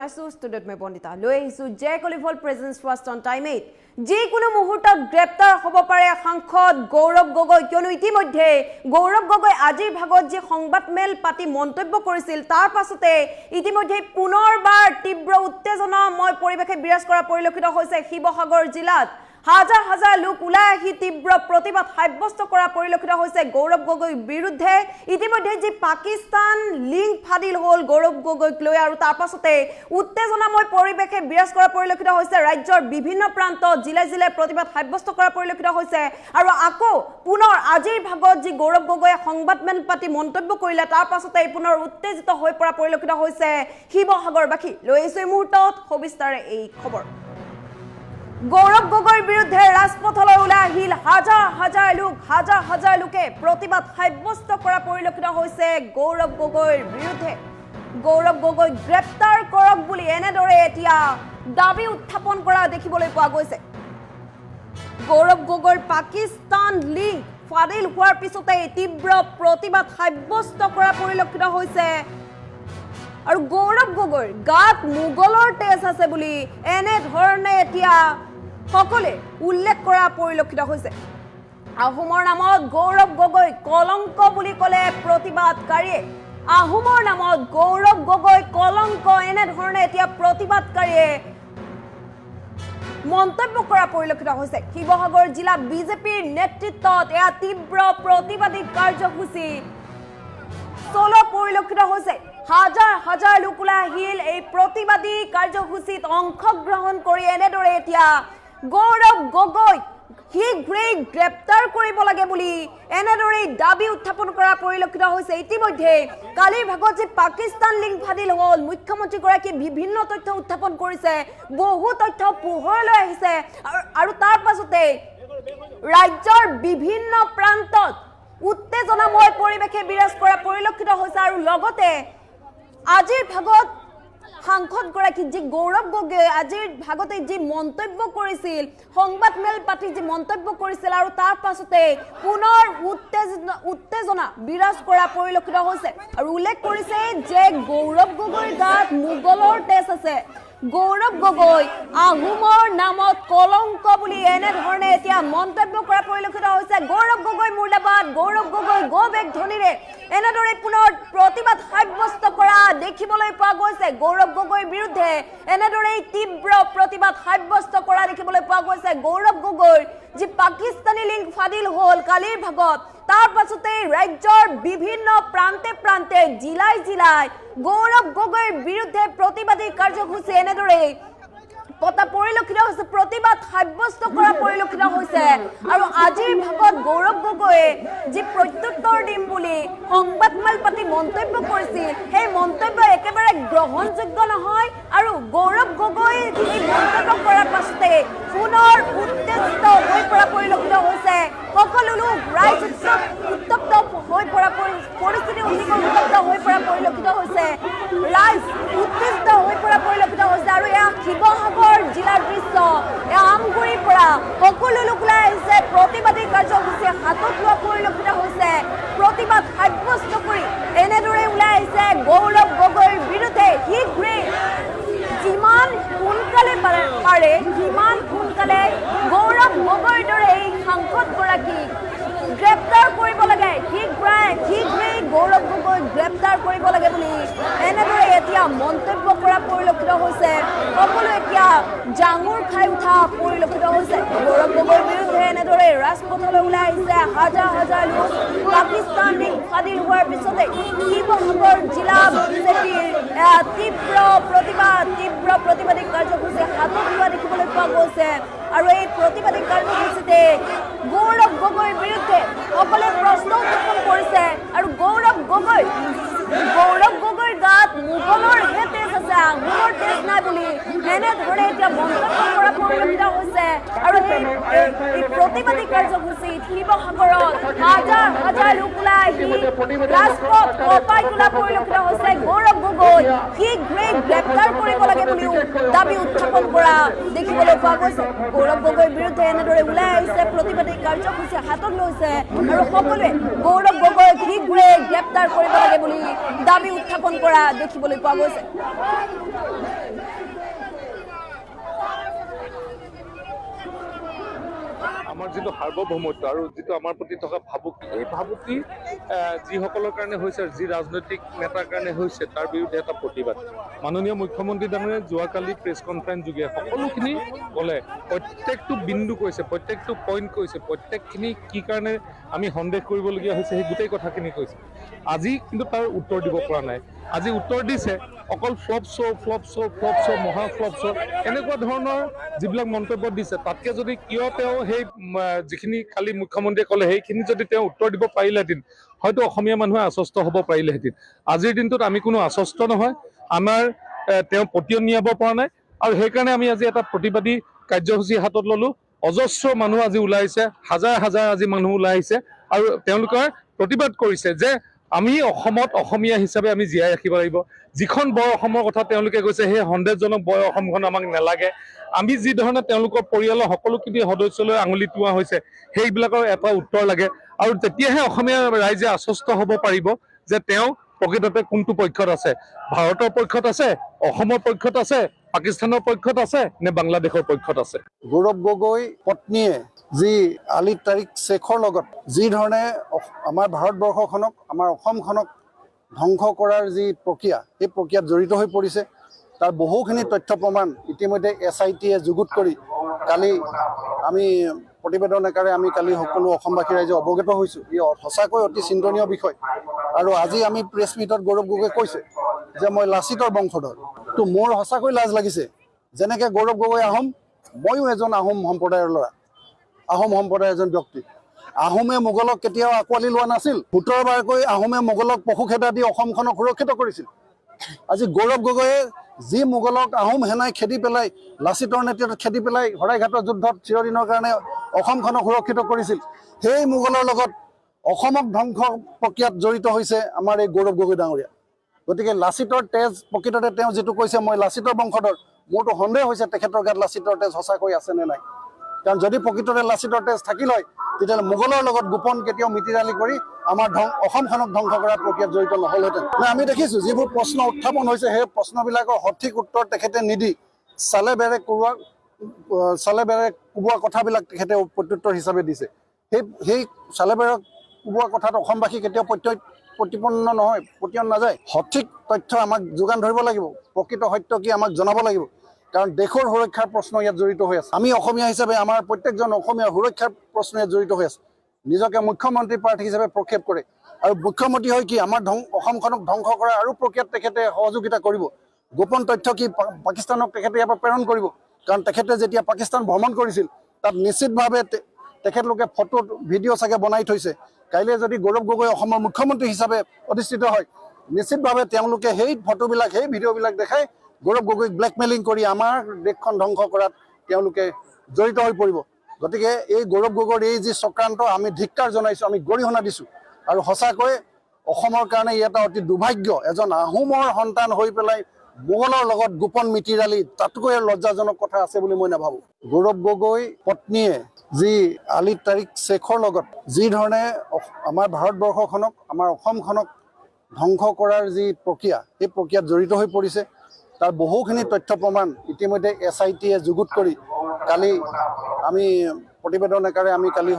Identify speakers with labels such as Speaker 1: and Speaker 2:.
Speaker 1: জনাইছো ষ্টুডিঅ'ত মই বন্দিতা লৈ আহিছো জে কলিভল প্ৰেজেন্স ফাৰ্ষ্ট অন টাইম 8 যিকোনো মুহূৰ্তত গ্ৰেপ্তাৰ হ'ব পাৰে সাংসদ গৌৰৱ গগৈ কিয়নো ইতিমধ্যে গৌৰৱ গগৈ আজিৰ ভাগত যে সংবাদমেল পাতি মন্তব্য কৰিছিল তাৰ পাছতে ইতিমধ্যে পুনৰবাৰ তীব্ৰ উত্তেজনাময় পৰিৱেশে বিৰাজ কৰা পৰিলক্ষিত হৈছে শিৱসাগৰ জিলাত হাজাৰ হাজাৰ লোক ওলাই আহি তীব্ৰ প্ৰতিবাদ সাব্যস্ত কৰা পৰিলক্ষিত হৈছে গৌৰৱ গগৈৰ বিৰুদ্ধে ইতিমধ্যে যে পাকিস্তান লিংক ফাদিল হল গৌৰৱ গগৈক লৈ আৰু তাৰ পাছতে উত্তেজনাময় পৰিৱেশে বিৰাজ কৰা পৰিলক্ষিত হৈছে ৰাজ্যৰ বিভিন্ন প্ৰান্তত জিলা জিলাৰ প্ৰতিবাদ সাব্যস্ত কৰা পৰিলক্ষিত হৈছে আৰু আকৌ পুনৰ আজিৰ ভাগত যি গৌৰৱ গগৈয়ে সংবাদমেল পাতি মন্তব্য কৰিলে তাৰ পাছতে পুনৰ উত্তেজিত হৈ পৰা পৰিলক্ষিত হৈছে শিৱসাগৰবাসী লৈ আহিছো এই মুহূৰ্তত সবিস্তাৰে এই খবৰ গৌৰৱ গগৈৰ বিৰুদ্ধে ৰাজপথলৈ ওলাই আহিল হাজাৰ হাজাৰ লোকে প্ৰতিবাদ সাব্যস্ত কৰা পৰিলক্ষিত হৈছে গৌৰৱ গগৈৰ বিৰুদ্ধে গৌৰৱ গগৈ গ্ৰেপ্তাৰ কৰক বুলি এনেদৰে এতিয়া দাবী উত্থাপন কৰা দেখিবলৈ পোৱা গৈছে গৌৰৱ গগৈৰ পাকিস্তান লিংক ফাদিল হোৱাৰ পিছতে তীব্ৰ প্ৰতিবাদ সাব্যস্ত কৰা পৰিলক্ষিত হৈছে আৰু গৌৰৱ গগৈৰ গাত মোগলৰ তেজ আছে বুলি এনে ধৰণে এতিয়া সকলে উল্লেখ কৰা পৰিলক্ষিত হৈছে আহোমৰ নামত গৌৰৱ গগৈ কলংক বুলি ক'লে প্ৰতিবাদকাৰীয়ে আহোমৰ নামত গৌৰৱ গগৈ কলংক এনে ধৰণে এতিয়া প্ৰতিবাদকাৰীয়ে মন্তব্য কৰা পৰিলক্ষিত হৈছে শিৱসাগৰ জিলা বিজেপিৰ নেতৃত্বত এয়া তীব্ৰ প্ৰতিবাদী কাৰ্যসূচী চলোৱা পৰিলক্ষিত হৈছে হাজাৰ হাজাৰ লোক ওলাই আহিল এই প্ৰতিবাদী কাৰ্যসূচীত অংশগ্ৰহণ কৰি এনেদৰে এতিয়া গৌৰৱ গগৈ শীঘ্ৰেই গ্ৰেপ্তাৰ কৰিব লাগে বুলি এনেদৰে দাবী উত্থাপন কৰা পৰিলক্ষিত হৈছে ইতিমধ্যে কালিৰ ভাগত যে পাকিস্তান লিংক ফাদিল হল মুখ্যমন্ত্ৰীগৰাকীয়ে বিভিন্ন তথ্য উত্থাপন কৰিছে বহু তথ্য পোহৰলৈ আহিছে আৰু তাৰ পাছতে ৰাজ্যৰ বিভিন্ন প্ৰান্তত উত্তেজনাময় পৰিৱেশে বিৰাজ কৰা পৰিলক্ষিত হৈছে আৰু লগতে আজিৰ ভাগত সাংসদ গৰাকী যি গৌৰৱ গগৈ আজিৰ ভাগতে যি মন্তব্য কৰিছিল সংবাদমেল পাতি যি মন্তব্য কৰিছিল আৰু তাৰ পাছতে পুনৰ উত্তেজনা বিৰাজ কৰা পৰিলক্ষিত হৈছে আৰু উল্লেখ কৰিছে যে গৌৰৱ গগৈৰ গাত মোগলৰ তেজ আছে গৌৰৱ গগৈ আহোমৰ নামত কলংক বুলি এনে ধৰণে এতিয়া মন্তব্য কৰা পৰিলক্ষিত হৈছে গৌৰৱ গগৈ মুৰ্দাবাদ গৌৰৱ গগৈ গো বেক ধ্বনিৰে এনেদৰে পুনৰ প্ৰতিবাদ সাব্যস্ত কৰা দেখিবলৈ পোৱা গৈছে গৌৰৱ গগৈৰ বিৰুদ্ধে এনেদৰে তীব্ৰ প্ৰতিবাদ সাব্যস্ত কৰা দেখিবলৈ পোৱা গৈছে গৌৰৱ গগৈৰ যি পাকিস্তানী লিংক ফাদিল হল কালিৰ ভাগত তাৰ পাছতে ৰাজ্যৰ বিভিন্ন প্ৰান্তে প্ৰান্তে জিলাই জিলাই গৌৰৱ গগৈৰ বিৰুদ্ধে প্ৰতিবাদী কাৰ্যসূচী এনেদৰে পতা পৰিলক্ষিত হৈছে প্ৰতিবাদ সাব্যস্ত কৰা পৰিলক্ষিত হৈছে আৰু আজিৰ ভাগত গৌৰৱ গগৈয়ে যি প্ৰত্যুত্তৰ দিম বুলি সংবাদমেল পাতি মন্তব্য কৰিছিল সেই মন্তব্য একেবাৰে গ্ৰহণযোগ্য নহয় আৰু গৌৰৱ গগৈ এই মন্তব্য কৰাৰ পাছতে পুনৰ উত্তেজিত হৈ পৰা পৰিলক্ষিত হৈছে সকলো লোক ৰাইজ উত্তপ্ত হৈ পৰা পৰিস্থিতি উত্তপ্ত হৈ পৰা পৰিলক্ষিত হৈছে ৰাইজ উত্তেজিত হৈ পৰা পৰিলক্ষিত হৈছে আৰু এয়া শিৱসাগৰ জিলাৰ দৃশ্য এয়া আমগুৰিৰ পৰা সকলো লোক ওলাই আহিছে প্ৰতিবাদী কাৰ্যসূচী হাতত লোৱা পৰিলক্ষিত হৈছে প্ৰতিবাদ সাব্যস্ত কৰি এনেদৰে ওলাই আহিছে গৌৰৱ গগৈৰ বিৰুদ্ধে শীঘ্ৰেই যিমান সোনকালে পাৰে সিমান সোনকালে গৌৰৱ গগৈৰ দৰে এই সাংসদগৰাকীক গ্ৰেপ্তাৰ কৰিব লাগে শীঘ্ৰেই গৌৰৱ গগৈ গ্ৰেপ্তাৰ কৰিব লাগে বুলি এনেদৰে এতিয়া মন্তব্য কৰা পৰিলক্ষিত হৈছে সকলো এতিয়া জাঙুৰ খাই উঠা পৰিলক্ষিত হৈছে গৌৰৱ গগৈৰ বিৰুদ্ধে এনেদৰে ৰাজপথলৈ ওলাই আহিছে হাজাৰ হাজাৰ লোক পাকিস্তান লিংক ফাদিল হোৱাৰ পিছতে শিৱসাগৰ জিলা বিজেপিৰ তীব্ৰ প্ৰতিবাদী কাৰ্যসূচী হাতত লোৱা দেখিবলৈ পোৱা গৈছে আৰু এই প্ৰতিবাদী কাৰ্যসূচীতে গৌৰৱ গগৈৰ বিৰুদ্ধে সকলে প্ৰশ্ন উত্থাপন কৰিছে আৰু গৌৰৱ গগৈৰ গাত মোগলৰ হে তেজ আছে আহোমৰ তেজ নাই বুলি এনেধৰণে এতিয়া মন্তব্য কৰা পৰিলক্ষিত হৈছে আৰু এই প্ৰতিবাদী কাৰ্যসূচীত শিৱসাগৰত হাজাৰ হাজাৰ লোক ওলাই আহি ৰাজপথ কঁপাই তোলা পৰিলক্ষিত হৈছে গৌৰৱ গগৈ শীঘ্ৰেই গ্ৰেপ্তাৰ কৰিব লাগে বুলিও দাবী উত্থাপন কৰা দেখিবলৈ পোৱা গৈছে গৌৰৱ গগৈৰ বিৰুদ্ধে এনেদৰে ওলাই আহিছে প্ৰতিবাদী কাৰ্যসূচী হাতত লৈছে আৰু সকলোৱে গৌৰৱ গগৈক শীঘ্ৰেই গ্ৰেপ্তাৰ কৰিব লাগে বুলি দাবী উত্থাপন কৰা দেখিবলৈ পোৱা গৈছে
Speaker 2: আমাৰ যিটো সাৰ্বভৌমত্ব আৰু যিটো আমাৰ প্ৰতি থকা ভাবুকি, এই ভাবুকি যিসকলৰ কাৰণে হৈছে, যি ৰাজনৈতিক নেতাৰ কাৰণে হৈছে, তাৰ বিৰুদ্ধে এটা প্ৰতিবাদ। মাননীয় মুখ্যমন্ত্ৰী ডাঙৰীয়াই যোৱাকালি প্ৰেছ কনফাৰেন্স যোগে সকলোখিনি ক'লে, প্ৰত্যেকটো বিন্দু কৈছে, প্ৰত্যেকটো পইণ্ট কৈছে, প্ৰত্যেকখিনি কি কাৰণে আমি সন্দেহ কৰিবলগীয়া হৈছে সেই গোটেই কথাখিনি কৈছে। আজি কিন্তু তাৰ উত্তৰ দিব পৰা নাই। আজি উত্তৰ দিছে অকল ফ্লপ শ্ব', মহা ফ্লপ শ্ব', এনেকুৱা ধৰণৰ যিবিলাক মন্তব্য দিছে। তাতকে যদি কিয় তেওঁ সেই যিখিনি কালি মুখ্যমন্ত্ৰীয়ে ক'লে সেইখিনি যদি তেওঁ উত্তৰ দিব পাৰিলেহেঁতেন, হয়তো অসমীয়া মানুহে আশ্বস্ত হ'ব পাৰিলেহেঁতেন। আজিৰ দিনটোত আমি কোনো আশ্বস্ত নহয়, আমাৰ তেওঁ পতিয়ন নিয়াব পৰা নাই, আৰু সেইকাৰণে আমি আজি এটা প্ৰতিবাদী কাৰ্যসূচী হাতত ল'লোঁ। অজস্ৰ মানুহ আজি ওলাইছে, হাজাৰ হাজাৰ আজি মানুহ ওলাই আহিছে আৰু তেওঁলোকে প্ৰতিবাদ কৰিছে যে আমি অসমত অসমীয়া হিচাপে আমি জীয়াই ৰাখিব লাগিব। যিখন বৰ অসমৰ কথা তেওঁলোকে কৈছে, সেই সন্দেহজনক বৰ অসমখন আমাক নালাগে। আমি যি ধৰণে তেওঁলোকৰ পৰিয়ালৰ সকলোখিনি সদস্যলৈ আঙুলি টোৱা হৈছে, সেইবিলাকৰ এটা উত্তৰ লাগে, আৰু তেতিয়াহে অসমীয়া ৰাইজে আশ্বস্ত হ'ব পাৰিব যে তেওঁ প্ৰকৃততে কোনটো পক্ষত আছে, ভাৰতৰ পক্ষত আছে, অসমৰ পক্ষত আছে, পাকিস্তানৰ পক্ষত আছে নে বাংলাদেশৰ পক্ষত আছে।
Speaker 3: গৌৰৱ গগৈ পত্নীয়ে যি আলি তাৰিক শ্বেখৰ লগত যি ধৰণে আমাৰ ভাৰতবৰ্ষখনক, আমাৰ অসমখনক ধ্বংস কৰাৰ যি প্ৰক্ৰিয়া, সেই প্ৰক্ৰিয়াত জড়িত হৈ পৰিছে, তাৰ বহুখিনি তথ্য প্ৰমাণ ইতিমধ্যে SITয়ে যুগুত কৰি কালি আমি প্ৰতিবেদন আকাৰে আমি কালি সকলো অসমবাসী ৰাইজে অৱগত হৈছোঁ। ই সঁচাকৈ অতি চিন্তনীয় বিষয়। আৰু আজি আমি প্ৰেছ মিটত গৌৰৱ গগৈ কৈছে যে মই লাচিতৰ বংশধৰ। তো মোৰ সঁচাকৈ লাজ লাগিছে, যেনেকৈ গৌৰৱ গগৈ আহোম, ময়ো এজন আহোম সম্প্ৰদায়ৰ ল'ৰা, আহোম সম্প্ৰদায়ৰ এজন ব্যক্তি। আহোমে মোগলক কেতিয়াও আঁকোৱালি লোৱা নাছিল। 17 বাৰকৈ আহোমে মোগলক পশুখেদা দি অসমখনক সুৰক্ষিত কৰিছিল। আজি গৌৰৱ গগৈয়ে যি মোগলক আহোম সেনাই খেদি পেলাই, লাচিতৰ নেতৃত্বত খেদি পেলাই শৰাইঘাটৰ যুদ্ধত চিৰদিনৰ কাৰণে অসমখনক সুৰক্ষিত কৰিছিল, সেই মোগলৰ লগত অসমক ধ্বংস প্ৰক্ৰিয়াত জড়িত হৈছে আমাৰ এই গৌৰৱ গগৈ ডাঙৰীয়া। গতিকে লাচিতৰ তেজ প্ৰকৃততে তেওঁ যিটো কৈছে মই লাচিতৰ বংশধৰ, মোৰতো সন্দেহ হৈছে তেখেতৰ গাত লাচিতৰ তেজ সঁচাকৈ আছে নে নাই। কাৰণ যদি প্ৰকৃততে লাচিতৰ তেজ থাকিল হয়, তেতিয়াহ'লে মোগলৰ লগত গোপন কেতিয়াও মিতিৰালি কৰি আমাৰ অসমখনক ধ্বংস কৰাৰ প্ৰক্ৰিয়াত জড়িত নহ'লহেঁতেন। আমি দেখিছোঁ যিবোৰ প্ৰশ্ন উত্থাপন হৈছে, সেই প্ৰশ্নবিলাকৰ সঠিক উত্তৰ তেখেতে নিদি চালে বেৰে কোবোৱা কথাবিলাক তেখেতে প্ৰত্যুত্তৰ হিচাপে দিছে। সেই চালে বেৰে কোবোৱা কথাত অসমবাসী কেতিয়াও প্ৰতিপন্ন নহয়, পতিয়ন নাযায়। সঠিক তথ্য আমাক যোগান ধৰিব লাগিব, প্ৰকৃত সত্য কি আমাক জনাব লাগিব, কাৰণ দেশৰ সুৰক্ষাৰ প্ৰশ্ন ইয়াত জড়িত হৈ আছে। আমি অসমীয়া হিচাপে আমাৰ প্ৰত্যেকজন অসমীয়াৰ সুৰক্ষাৰ প্ৰশ্ন ইয়াত জড়িত হৈ আছে। নিজকে মুখ্যমন্ত্ৰী প্ৰাৰ্থী হিচাপে প্ৰক্ষেপ কৰে, আৰু মুখ্যমন্ত্ৰী হৈ কি আমাৰ অসমখনক ধ্বংস কৰা আৰু প্ৰক্ৰিয়াত তেখেতে সহযোগিতা কৰিব। গোপন তথ্য কি পাকিস্তানক তেখেতে ইয়াৰ পৰা প্ৰেৰণ কৰিব, কাৰণ তেখেতে যেতিয়া পাকিস্তান ভ্ৰমণ কৰিছিল, তাত নিশ্চিতভাৱে তেখেতলোকে ফটো ভিডিঅ' চাগে বনাই থৈছে। কাইলৈ যদি গৌৰৱ গগৈ অসমৰ মুখ্যমন্ত্ৰী হিচাপে অধিষ্ঠিত হয়, নিশ্চিতভাৱে তেওঁলোকে সেই ফটোবিলাক, সেই ভিডিঅ'বিলাক দেখাই গৌৰৱ গগৈক ব্লেকমেইলিং কৰি আমাৰ দেশখন ধ্বংস কৰাত তেওঁলোকে জড়িত হৈ পৰিব। গতিকে এই গৌৰৱ গগৈৰ এই যি চক্ৰান্ত, আমি ধিক্কাৰ জনাইছোঁ, আমি গৰিহণা দিছোঁ। আৰু সঁচাকৈ অসমৰ কাৰণে ই এটা অতি দুৰ্ভাগ্য, এজন আহোমৰ সন্তান হৈ পেলাই মোগলৰ লগত গোপন মিতিৰালি, তাতকৈ লজ্জাজনক কথা আছে বুলি মই নাভাবোঁ। গৌৰৱ গগৈ পত্নীয়ে যি আলি তাৰিক শ্বেখৰ লগত যি ধৰণে আমাৰ ভাৰতবৰ্ষখনক, আমাৰ অসমখনক ধ্বংস কৰাৰ যি প্ৰক্ৰিয়া, সেই প্ৰক্ৰিয়াত জড়িত হৈ পৰিছে, তাৰ বহুখিনি তথ্য প্ৰমাণ ইতিমধ্যে SITয়ে যুগুত কৰি কালি আমি প্ৰতিবেদন আকাৰে আমি কালি